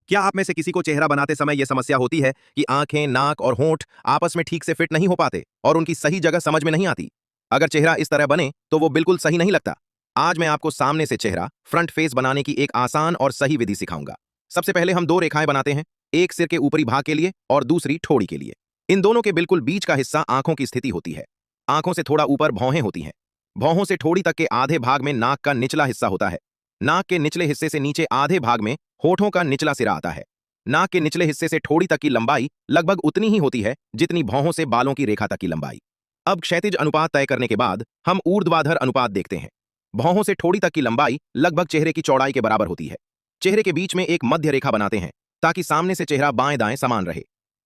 क्या आप में से किसी को चेहरा बनाते समय यह समस्या होती है कि आंखें, नाक और होंठ आपस में ठीक से फिट नहीं हो पाते और उनकी सही जगह समझ में नहीं आती? अगर चेहरा इस तरह बने तो वो बिल्कुल सही नहीं लगता। आज मैं आपको सामने से चेहरा, फ्रंट फेस बनाने की एक आसान और सही विधि सिखाऊंगा। सबसे पहले हम दो रेखाएं बनाते हैं, एक सिर के ऊपरी भाग के लिए और दूसरी ठोड़ी के लिए। इन दोनों के बिल्कुल बीच का हिस्सा आंखों की स्थिति होती है। आंखों से थोड़ा ऊपर भौहें होती हैं। भौहों से ठोड़ी तक के आधे भाग में नाक का निचला हिस्सा होता है। नाक के निचले हिस्से से नीचे आधे भाग में होठों का निचला सिरा आता है। नाक के निचले हिस्से से ठोड़ी तक की लंबाई लगभग उतनी ही होती है जितनी भौहों से बालों की रेखा तक की लंबाई। अब क्षैतिज अनुपात तय करने के बाद हम ऊर्ध्वाधर अनुपात देखते हैं। भौहों से ठोड़ी तक की लंबाई लगभग चेहरे की चौड़ाई के बराबर होती है। चेहरे के बीच में एक मध्य रेखा बनाते हैं ताकि सामने से चेहरा बाएं दाएं समान रहे।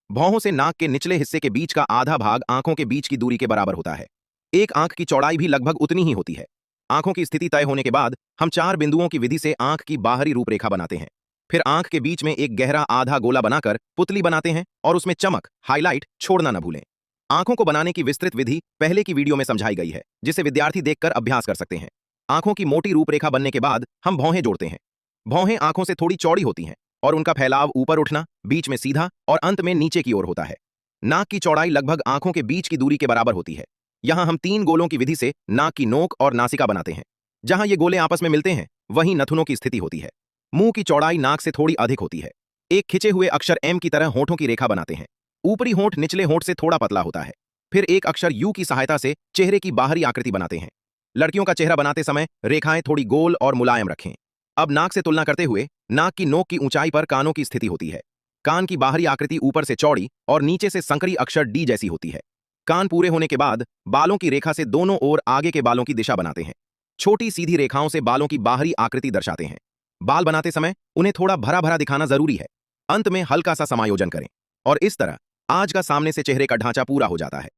भौहों से नाक के निचले हिस्से के बीच का आधा भाग आंखों के बीच की दूरी के बराबर होता है। एक आंख की चौड़ाई भी लगभग उतनी ही होती है। आंखों की स्थिति तय होने के बाद हम 4 बिंदुओं की विधि से आंख की बाहरी रूपरेखा बनाते हैं। फिर आंख के बीच में एक गहरा आधा गोला बनाकर पुतली बनाते हैं और उसमें चमक, हाईलाइट छोड़ना न भूलें। आंखों को बनाने की विस्तृत विधि पहले की वीडियो में समझाई गई है, जिसे विद्यार्थी देखकर अभ्यास कर सकते हैं। आंखों की मोटी रूपरेखा बनने के बाद हम भौहें जोड़ते हैं। भौहें आंखों से थोड़ी चौड़ी होती हैं और उनका फैलाव ऊपर उठना, बीच में सीधा और अंत में नीचे की ओर होता है। नाक की चौड़ाई लगभग आंखों के बीच की दूरी के बराबर होती है। यहां हम 3 गोलों की विधि से नाक की नोक और नासिका बनाते हैं। जहां ये गोले आपस में मिलते हैं वहीं नथुनों की स्थिति होती है। मुंह की चौड़ाई नाक से थोड़ी अधिक होती है। एक खिंचे हुए अक्षर एम की तरह होठों की रेखा बनाते हैं। ऊपरी होंठ निचले होंठ से थोड़ा पतला होता है। फिर एक अक्षर यू की सहायता से चेहरे की बाहरी आकृति बनाते हैं। लड़कियों का चेहरा बनाते समय रेखाएं थोड़ी गोल और मुलायम रखें। अब नाक से तुलना करते हुए नाक की नोक की ऊंचाई पर कानों की स्थिति होती है। कान की बाहरी आकृति ऊपर से चौड़ी और नीचे से संकरी अक्षर डी जैसी होती है। कान पूरे होने के बाद बालों की रेखा से दोनों ओर आगे के बालों की दिशा बनाते हैं। छोटी सीधी रेखाओं से बालों की बाहरी आकृति दर्शाते हैं। बाल बनाते समय उन्हें थोड़ा भरा भरा दिखाना जरूरी है। अंत में हल्का सा समायोजन करें और इस तरह आज का सामने से चेहरे का ढांचा पूरा हो जाता है।